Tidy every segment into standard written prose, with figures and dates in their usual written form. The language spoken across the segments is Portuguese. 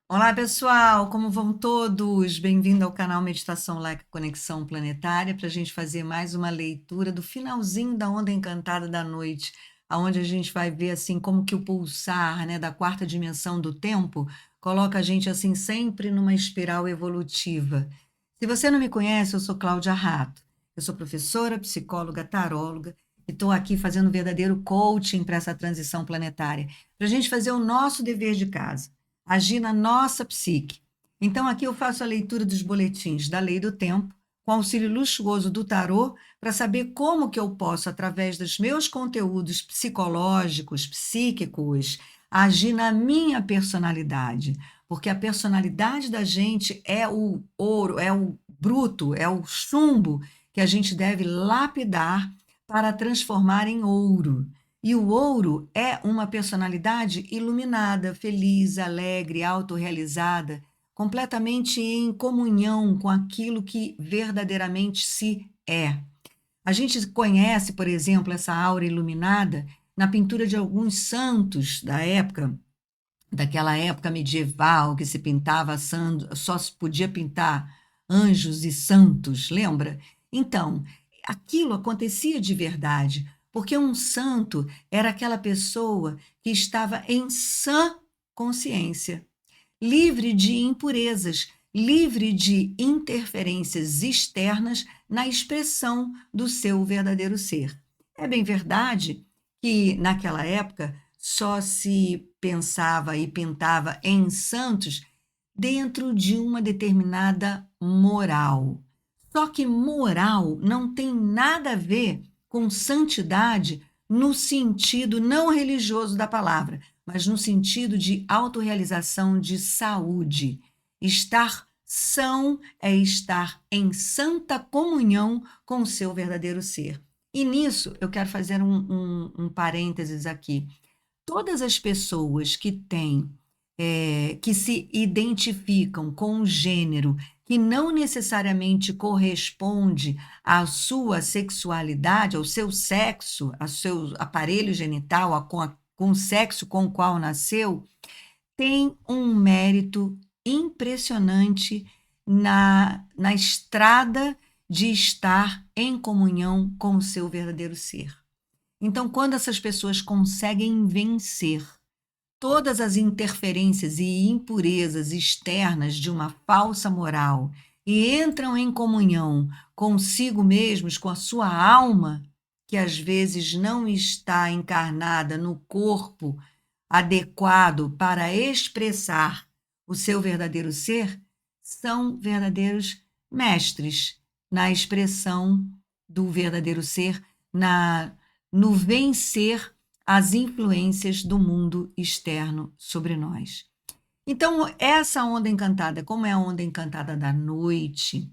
Olá, pessoal, como vão todos? Bem-vindo ao canal Meditação Laica Conexão Planetária para a gente fazer mais uma leitura do finalzinho da Onda Encantada da Noite, aonde a gente vai ver assim como que o pulsar, né, da quarta dimensão do tempo coloca a gente assim sempre numa espiral evolutiva. Se você não me conhece, eu sou Cláudia Rato. Eu sou professora, psicóloga, taróloga e estou aqui fazendo um verdadeiro coaching para essa transição planetária, para a gente fazer o nosso dever de casa, agir na nossa psique. Então, aqui eu faço a leitura dos boletins da Lei do Tempo, com auxílio luxuoso do tarô, para saber como que eu posso, através dos meus conteúdos psicológicos, psíquicos, agir na minha personalidade. Porque a personalidade da gente é o ouro, é o bruto, é o chumbo que a gente deve lapidar para transformar em ouro. E o ouro é uma personalidade iluminada, feliz, alegre, autorrealizada, completamente em comunhão com aquilo que verdadeiramente se é. A gente conhece, por exemplo, essa aura iluminada na pintura de alguns santos da época, daquela época medieval que se pintava, só se podia pintar anjos e santos, lembra? Então, aquilo acontecia de verdade, porque um santo era aquela pessoa que estava em sã consciência, livre de impurezas, livre de interferências externas na expressão do seu verdadeiro ser. É bem verdade que, naquela época, só se pensava e pintava em santos dentro de uma determinada moral. Só que moral não tem nada a ver com santidade no sentido não religioso da palavra, mas no sentido de autorrealização de saúde. Estar são é estar em santa comunhão com o seu verdadeiro ser. E nisso eu quero fazer um parênteses aqui. Todas as pessoas que têm, que se identificam com um gênero que não necessariamente corresponde à sua sexualidade, ao seu sexo, ao seu aparelho genital, com o sexo com o qual nasceu, tem um mérito impressionante na estrada de estar em comunhão com o seu verdadeiro ser. Então, quando essas pessoas conseguem vencer todas as interferências e impurezas externas de uma falsa moral e entram em comunhão consigo mesmos, com a sua alma, que às vezes não está encarnada no corpo adequado para expressar o seu verdadeiro ser, são verdadeiros mestres na expressão do verdadeiro ser, no vencer as influências do mundo externo sobre nós. Então, essa onda encantada, como é a onda encantada da noite,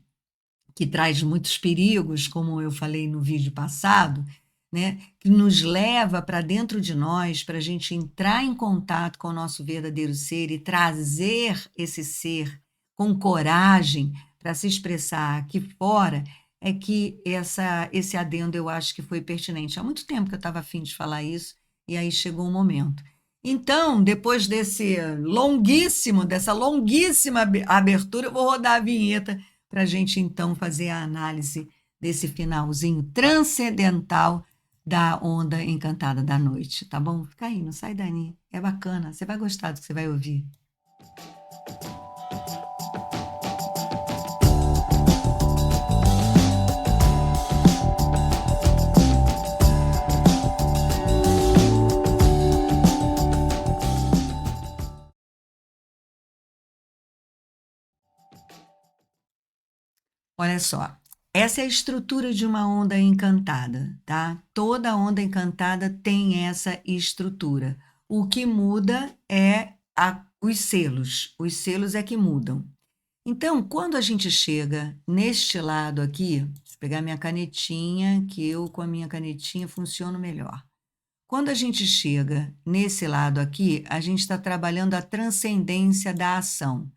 que traz muitos perigos, como eu falei no vídeo passado, né, que nos leva para dentro de nós, para a gente entrar em contato com o nosso verdadeiro ser e trazer esse ser com coragem para se expressar aqui fora, é que esse adendo eu acho que foi pertinente. Há muito tempo que eu estava afim de falar isso, e aí chegou o momento. Então, depois dessa longuíssima abertura, eu vou rodar a vinheta para a gente então fazer a análise desse finalzinho transcendental da onda encantada da noite, tá bom? Fica aí, não sai daí. É bacana, você vai gostar do que você vai ouvir. Olha só, essa é a estrutura de uma onda encantada, tá? Toda onda encantada tem essa estrutura. O que muda é os selos é que mudam. Então, quando a gente chega neste lado aqui, deixa eu pegar minha canetinha, que eu com a minha canetinha funciono melhor. Quando a gente chega nesse lado aqui, a gente está trabalhando a transcendência da ação.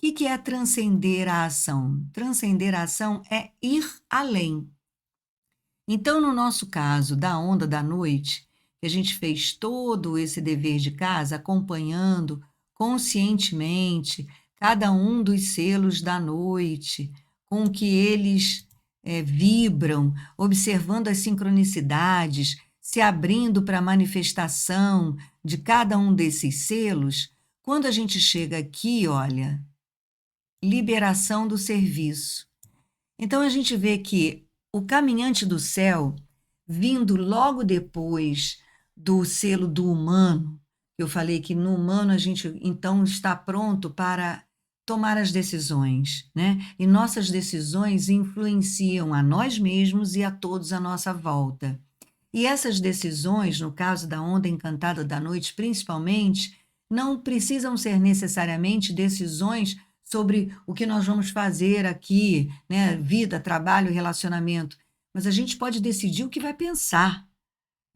O que é transcender a ação? Transcender a ação é ir além. Então, no nosso caso, da onda da noite, que a gente fez todo esse dever de casa, acompanhando conscientemente cada um dos selos da noite, com que eles vibram, observando as sincronicidades, se abrindo para a manifestação de cada um desses selos, quando a gente chega aqui, olha, liberação do serviço. Então a gente vê que o caminhante do céu, vindo logo depois do selo do humano, eu falei que no humano a gente então está pronto para tomar as decisões, né? E nossas decisões influenciam a nós mesmos e a todos à nossa volta. E essas decisões, no caso da onda encantada da noite, principalmente, não precisam ser necessariamente decisões sobre o que nós vamos fazer aqui, né? Vida, trabalho, relacionamento. Mas a gente pode decidir o que vai pensar,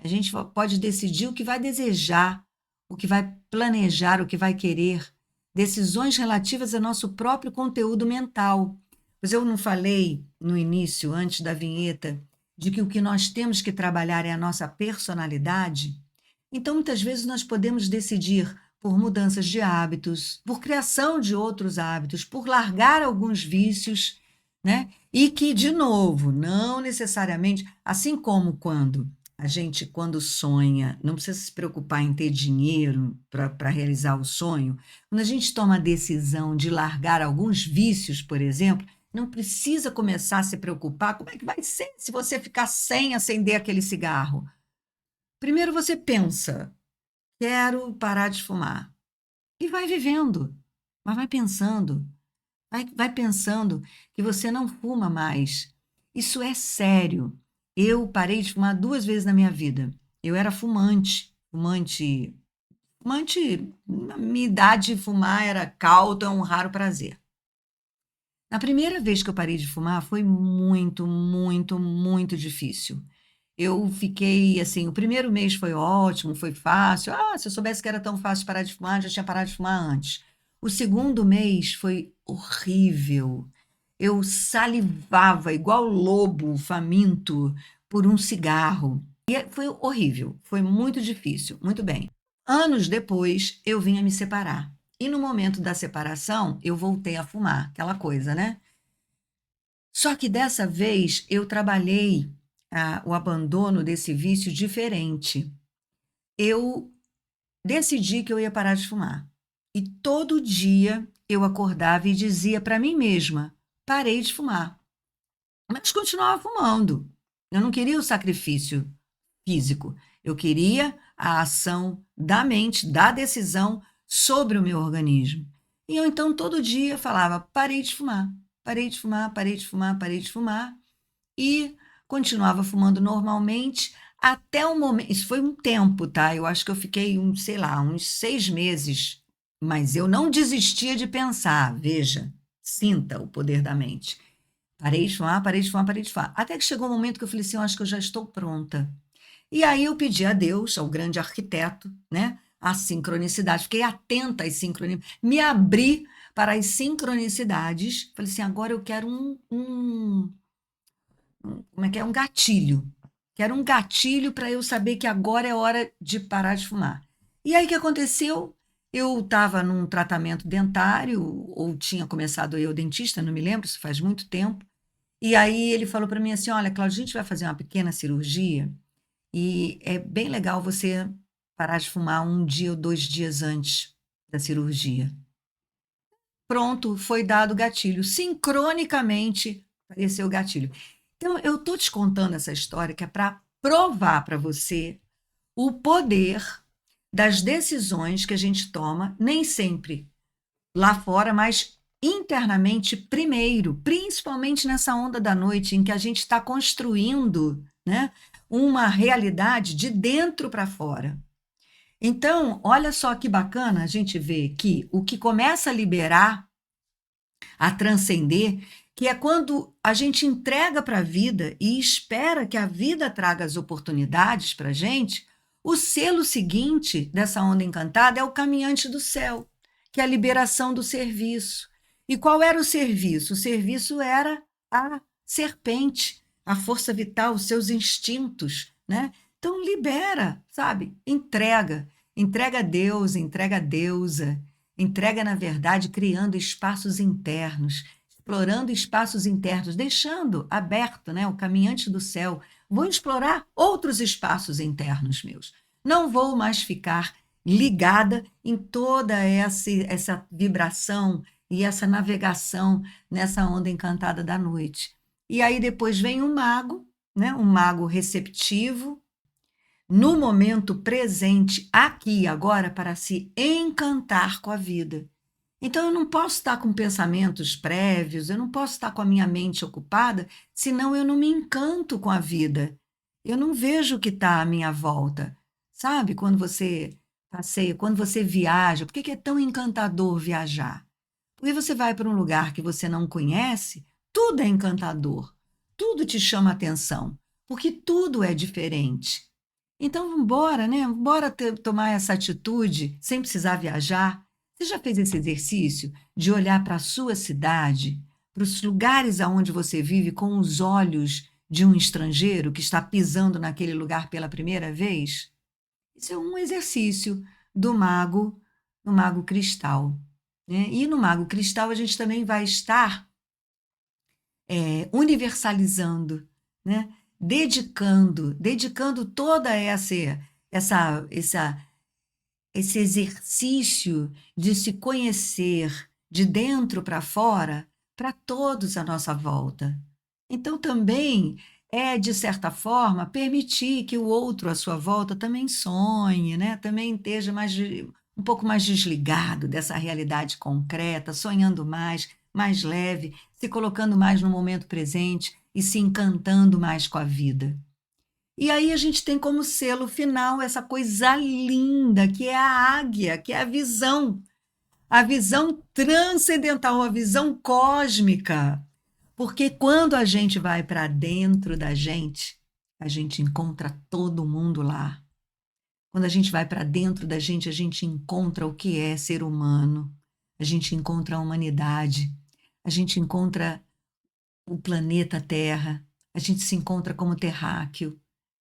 a gente pode decidir o que vai desejar, o que vai planejar, o que vai querer. Decisões relativas ao nosso próprio conteúdo mental. Pois eu não falei no início, antes da vinheta, de que o que nós temos que trabalhar é a nossa personalidade? Então, muitas vezes, nós podemos decidir por mudanças de hábitos, por criação de outros hábitos, por largar alguns vícios, né? E que, de novo, não necessariamente, assim como quando a gente, quando sonha, não precisa se preocupar em ter dinheiro para realizar o sonho, quando a gente toma a decisão de largar alguns vícios, por exemplo, não precisa começar a se preocupar como é que vai ser se você ficar sem acender aquele cigarro. Primeiro você pensa, quero parar de fumar. E vai vivendo, mas vai pensando que você não fuma mais. Isso é sério. Eu parei de fumar 2 vezes na minha vida. Eu era fumante, na minha idade, fumar era cauto, é um raro prazer. Na primeira vez que eu parei de fumar, foi muito, muito, muito difícil. Eu fiquei assim, o primeiro mês foi ótimo, foi fácil. Ah, se eu soubesse que era tão fácil parar de fumar, já tinha parado de fumar antes. O segundo mês foi horrível. Eu salivava igual lobo faminto por um cigarro. Foi horrível, foi muito difícil. Muito bem. Anos depois, eu vim a me separar. E no momento da separação, eu voltei a fumar, aquela coisa, né? Só que dessa vez eu trabalhei o abandono desse vício diferente. Eu decidi que eu ia parar de fumar. E todo dia eu acordava e dizia para mim mesma: parei de fumar. Mas continuava fumando. Eu não queria o sacrifício físico. Eu queria a ação da mente, da decisão sobre o meu organismo. E eu então todo dia falava: parei de fumar, parei de fumar, parei de fumar, parei de fumar. E continuava fumando normalmente até o momento. Isso foi um tempo, tá? Eu acho que eu fiquei, sei lá, uns 6 meses. Mas eu não desistia de pensar. Veja, sinta o poder da mente. Parei de fumar, parei de fumar, parei de fumar. Até que chegou um momento que eu falei assim: eu acho que eu já estou pronta. E aí eu pedi a Deus, ao grande arquiteto, né, a sincronicidade. Fiquei atenta às sincronicidades, me abri para as sincronicidades. Falei assim: agora eu quero como é que é? Um gatilho. Quero um gatilho para eu saber que agora é hora de parar de fumar. E aí o que aconteceu? Eu estava num tratamento dentário, ou tinha começado a ir ao dentista, não me lembro, isso faz muito tempo. E aí ele falou para mim assim: olha, Cláudia, a gente vai fazer uma pequena cirurgia e é bem legal você parar de fumar 1 dia ou 2 dias antes da cirurgia. Pronto, foi dado o gatilho. Sincronicamente apareceu o gatilho. Então, eu estou te contando essa história que é para provar para você o poder das decisões que a gente toma, nem sempre lá fora, mas internamente primeiro, principalmente nessa onda da noite em que a gente está construindo, né, uma realidade de dentro para fora. Então, olha só que bacana a gente ver que o que começa a liberar, a transcender, que é quando a gente entrega para a vida e espera que a vida traga as oportunidades para a gente, o selo seguinte dessa onda encantada é o caminhante do céu, que é a liberação do serviço. E qual era o serviço? O serviço era a serpente, a força vital, os seus instintos, né? Então libera, sabe? Entrega a Deus, entrega a deusa. Entrega, na verdade, criando espaços internos, explorando espaços internos, deixando aberto, né, o caminhante do céu. Vou explorar outros espaços internos meus. Não vou mais ficar ligada em toda essa vibração e essa navegação nessa onda encantada da noite. E aí depois vem um mago, né, um mago receptivo, no momento presente, aqui e agora, para se encantar com a vida. Então, eu não posso estar com pensamentos prévios, eu não posso estar com a minha mente ocupada, senão eu não me encanto com a vida. Eu não vejo o que está à minha volta. Sabe, quando você passeia, quando você viaja, por que é tão encantador viajar? Porque você vai para um lugar que você não conhece, tudo é encantador, tudo te chama atenção, porque tudo é diferente. Então, vamos embora, né? Bora tomar essa atitude sem precisar viajar. Você já fez esse exercício de olhar para a sua cidade, para os lugares aonde você vive com os olhos de um estrangeiro que está pisando naquele lugar pela primeira vez? Isso é um exercício do mago cristal, né? E no mago cristal a gente também vai estar universalizando, né? Dedicando toda essa esse exercício de se conhecer de dentro para fora para todos à nossa volta. Então, também é, de certa forma, permitir que o outro à sua volta também sonhe, né? Também esteja um pouco mais desligado dessa realidade concreta, sonhando mais leve, se colocando mais no momento presente e se encantando mais com a vida. E aí a gente tem como selo final essa coisa linda que é a águia, que é a visão transcendental, a visão cósmica. Porque quando a gente vai para dentro da gente, a gente encontra todo mundo lá. Quando a gente vai para dentro da gente, a gente encontra o que é ser humano, a gente encontra a humanidade, a gente encontra o planeta Terra, a gente se encontra como terráqueo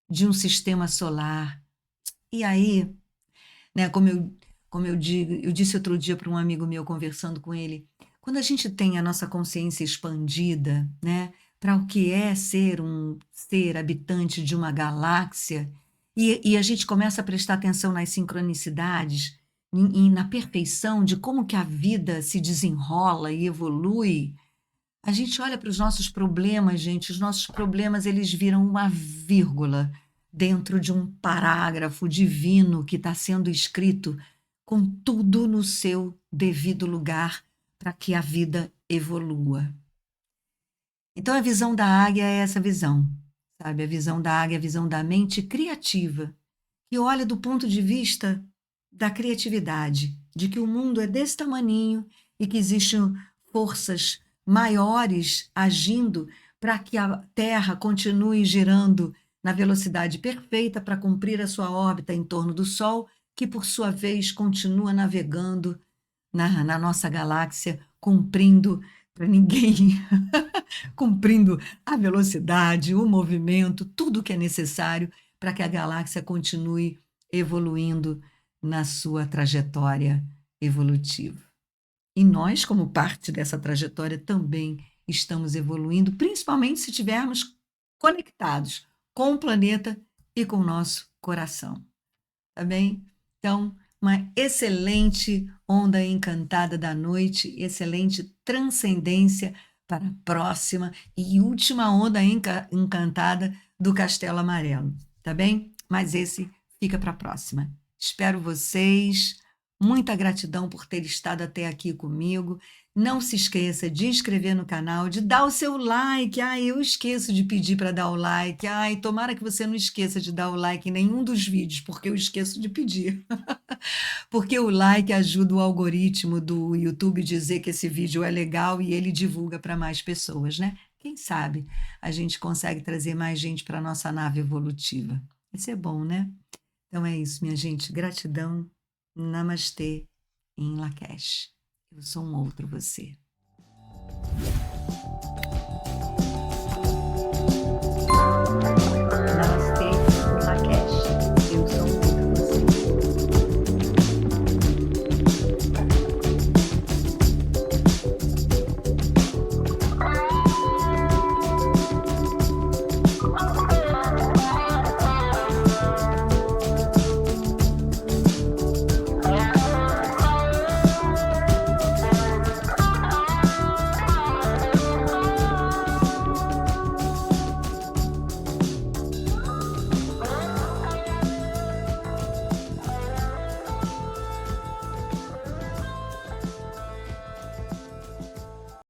de um sistema solar. E aí, né, eu disse outro dia para um amigo meu conversando com ele, quando a gente tem a nossa consciência expandida, né, para o que é ser um ser habitante de uma galáxia, e a gente começa a prestar atenção nas sincronicidades e na perfeição de como que a vida se desenrola e evolui, a gente olha para os nossos problemas, gente, os nossos problemas eles viram uma vírgula dentro de um parágrafo divino que está sendo escrito com tudo no seu devido lugar para que a vida evolua. Então a visão da águia é essa visão, sabe? A visão da águia é a visão da mente criativa, que olha do ponto de vista da criatividade, de que o mundo é desse tamaninho e que existem forças maiores agindo para que a Terra continue girando na velocidade perfeita para cumprir a sua órbita em torno do Sol, que por sua vez continua navegando na nossa galáxia, cumprindo para ninguém, cumprindo a velocidade, o movimento, tudo o que é necessário para que a galáxia continue evoluindo na sua trajetória evolutiva. E nós, como parte dessa trajetória, também estamos evoluindo, principalmente se estivermos conectados com o planeta e com o nosso coração. Tá bem? Então, uma excelente onda encantada da noite, excelente transcendência para a próxima e última onda encantada do Castelo Amarelo, tá bem? Mas esse fica para a próxima. Espero vocês. Muita gratidão por ter estado até aqui comigo. Não se esqueça de inscrever no canal, de dar o seu like. Ai, eu esqueço de pedir para dar o like. Ai, tomara que você não esqueça de dar o like em nenhum dos vídeos, porque eu esqueço de pedir. Porque o like ajuda o algoritmo do YouTube a dizer que esse vídeo é legal e ele divulga para mais pessoas, né? Quem sabe a gente consegue trazer mais gente para a nossa nave evolutiva. Isso é bom, né? Então é isso, minha gente. Gratidão. Namastê em Lakesh. Eu sou um outro você.